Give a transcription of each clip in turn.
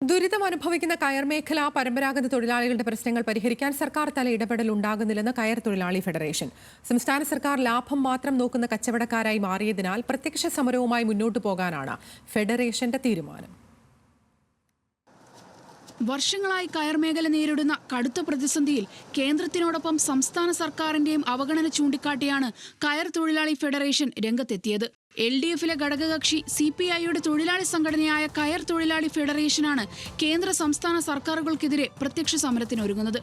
ദുരിതം അനുഭവിക്കുന്ന കയർ മേഖല പരമ്പരാഗത തൊഴിലാളികളുടെ പ്രശ്നങ്ങൾ പരിഹരിക്കാൻ സർക്കാർ തല ഇടപെടൽ ഉണ്ടാകുന്നില്ലെന്ന് കയർ തൊഴിലാളി ഫെഡറേഷൻ. സംസ്ഥാന സർക്കാർ ലാഭം മാത്രം നോക്കുന്ന കച്ചവടക്കാരായി മാറിയതിനാൽ പ്രത്യക്ഷ സമരവുമായി മുന്നോട്ടു പോകാനാണ് ഫെഡറേഷന്റെ തീരുമാനം. വർഷങ്ങളായി കയർ മേഖല നേരിടുന്ന കടുത്ത പ്രതിസന്ധിയിൽ കേന്ദ്രത്തിനോടൊപ്പം സംസ്ഥാന സർക്കാരിന്റെയും അവഗണന ചൂണ്ടിക്കാട്ടിയാണ് കയർ തൊഴിലാളി ഫെഡറേഷൻ രംഗത്തെത്തിയത്. LDF-ലെ ഘടകകക്ഷി CPI-യുടെ തൊഴിലാളി സംഘടനയായ കയർ തൊഴിലാളി ഫെഡറേഷനാണ് കേന്ദ്ര സംസ്ഥാന സർക്കാരുകൾക്കെതിരെ പ്രത്യക്ഷ സമരത്തിനൊരുങ്ങുന്നത്.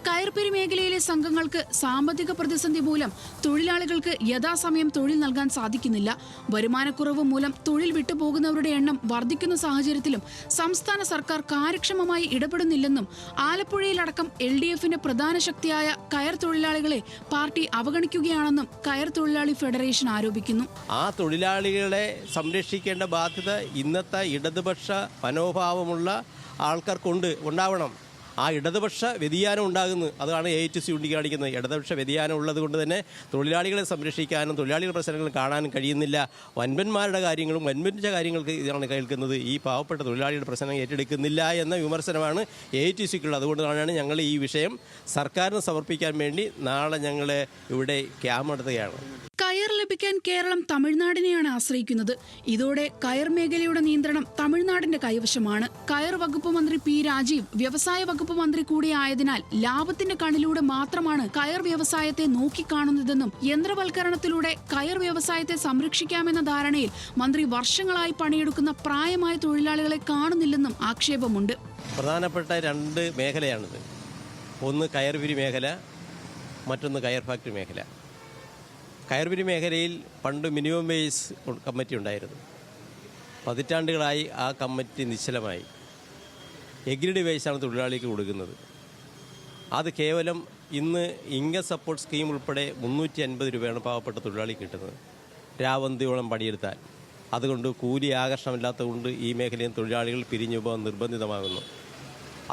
കയർപിരി മേഖലയിലെ സംഘങ്ങൾക്ക് സാമ്പത്തിക പ്രതിസന്ധി മൂലം തൊഴിലാളികൾക്ക് യഥാസമയം തൊഴിൽ നൽകാൻ സാധിക്കുന്നില്ല. വരുമാനക്കുറവ് മൂലം തൊഴിൽ വിട്ടുപോകുന്നവരുടെ എണ്ണം വർദ്ധിക്കുന്ന സാഹചര്യത്തിലും സംസ്ഥാന സർക്കാർ കാര്യക്ഷമമായി ഇടപെടുന്നില്ലെന്നും ആലപ്പുഴയിലടക്കം LDF-ന്റെ പ്രധാന ശക്തിയായ കയർ തൊഴിലാളികളെ പാർട്ടി അവഗണിക്കുകയാണെന്നും കയർ തൊഴിലാളി ഫെഡറേഷൻ ആരോപിക്കുന്നു. തൊഴിലാളികളെ സംരക്ഷിക്കേണ്ട ബാധ്യത ഇന്നത്തെ ഇടതുപക്ഷ മനോഭാവമുള്ള ആൾക്കാർക്കുണ്ട്, ഉണ്ടാവണം. ആ ഇടതുപക്ഷ വ്യതിയാനം ഉണ്ടാകുന്നു. അതാണ് AITC ചൂണ്ടിക്കാണിക്കുന്നത്. ഇടതുപക്ഷ വ്യതിയാനം ഉള്ളത് കൊണ്ട് തന്നെ തൊഴിലാളികളെ സംരക്ഷിക്കാനും തൊഴിലാളികളുടെ പ്രശ്നങ്ങൾ കാണാനും കഴിയുന്നില്ല. വൻപന്മാരുടെ കാര്യങ്ങളും വൻപനിച്ച കാര്യങ്ങൾക്ക് ഇതാണ് കേൾക്കുന്നത്. ഈ പാവപ്പെട്ട തൊഴിലാളികളുടെ പ്രശ്നം ഏറ്റെടുക്കുന്നില്ല എന്ന വിമർശനമാണ് AITCക്കുള്ളത്. അതുകൊണ്ടാണ് ഞങ്ങൾ ഈ വിഷയം സർക്കാരിന് സമർപ്പിക്കാൻ വേണ്ടി നാളെ ഞങ്ങൾ ഇവിടെ ക്യാമ്പ് നടത്തുകയാണ്. കയർ ലഭിക്കാൻ കേരളം തമിഴ്നാടിനെയാണ് ആശ്രയിക്കുന്നത്. ഇതോടെ കയർ മേഖലയുടെ നിയന്ത്രണം തമിഴ്നാടിന്റെ കൈവശമാണ്. കയർ വകുപ്പ് മന്ത്രി P. രാജീവ് വ്യവസായ വകുപ്പ് മന്ത്രി കൂടിയായതിനാൽ ലാഭത്തിന്റെ കണ്ണിലൂടെ മാത്രമാണ് കയർ വ്യവസായത്തെ നോക്കിക്കാണുന്നതെന്നും യന്ത്രവൽക്കരണത്തിലൂടെ കയർ വ്യവസായത്തെ സംരക്ഷിക്കാമെന്ന ധാരണയിൽ മന്ത്രി വർഷങ്ങളായി പണിയെടുക്കുന്ന പ്രായമായ തൊഴിലാളികളെ കാണുന്നില്ലെന്നും ആക്ഷേപമുണ്ട്. പ്രധാനപ്പെട്ട രണ്ട് മേഖലയാണിത്. ഒന്ന് കയർപിരി മേഖല, മറ്റൊന്ന് കയർ ഫാക്ടറി മേഖല. കയർപിരി മേഖലയിൽ പണ്ട് മിനിമം വേജ് കമ്മിറ്റി ഉണ്ടായിരുന്നു. പതിറ്റാണ്ടുകളായി ആ കമ്മിറ്റി നിശ്ചലമായി. എഗ്രിഡ് വേജാണ് തൊഴിലാളിക്ക് കൊടുക്കുന്നത്. അത് കേവലം ഇന്ന് ഇൻകം സപ്പോർട്ട് സ്കീം ഉൾപ്പെടെ 350 രൂപയാണ് പാവപ്പെട്ട തൊഴിലാളി കിട്ടുന്നത് രാവന്തിയോളം പണിയെടുത്താൽ. അതുകൊണ്ട് കൂലി ആകർഷണമില്ലാത്തതുകൊണ്ട് ഈ മേഖലയിൽ തൊഴിലാളികൾ പിരിഞ്ഞു പോകാൻ നിർബന്ധിതമാകുന്നു.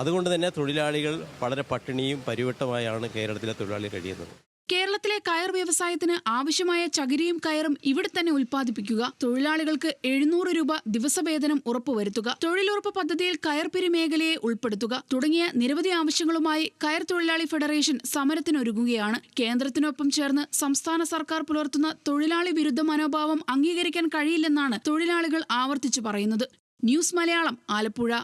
അതുകൊണ്ട് തന്നെ തൊഴിലാളികൾ വളരെ പട്ടിണിയും പരിവട്ടമായാണ് കേരളത്തിലെ തൊഴിലാളികൾ കഴിയുന്നത്. കേരളത്തിലെ കയർ വ്യവസായത്തിന് ആവശ്യമായ ചകിരിയും കയറും ഇവിടെ തന്നെ ഉൽപ്പാദിപ്പിക്കുക, തൊഴിലാളികൾക്ക് 700 രൂപ ദിവസവേതനം ഉറപ്പുവരുത്തുക, തൊഴിലുറപ്പ് പദ്ധതിയിൽ കയർപിരി മേഖലയെ ഉൾപ്പെടുത്തുക തുടങ്ങിയ നിരവധി ആവശ്യങ്ങളുമായി കയർ തൊഴിലാളി ഫെഡറേഷൻ സമരത്തിനൊരുങ്ങുകയാണ്. കേന്ദ്രത്തിനൊപ്പം ചേർന്ന് സംസ്ഥാന സർക്കാർ പുലർത്തുന്ന തൊഴിലാളി വിരുദ്ധ മനോഭാവം അംഗീകരിക്കാൻ കഴിയില്ലെന്നാണ് തൊഴിലാളികൾ ആവർത്തിച്ചു പറയുന്നത്. ന്യൂസ് മലയാളം, ആലപ്പുഴ.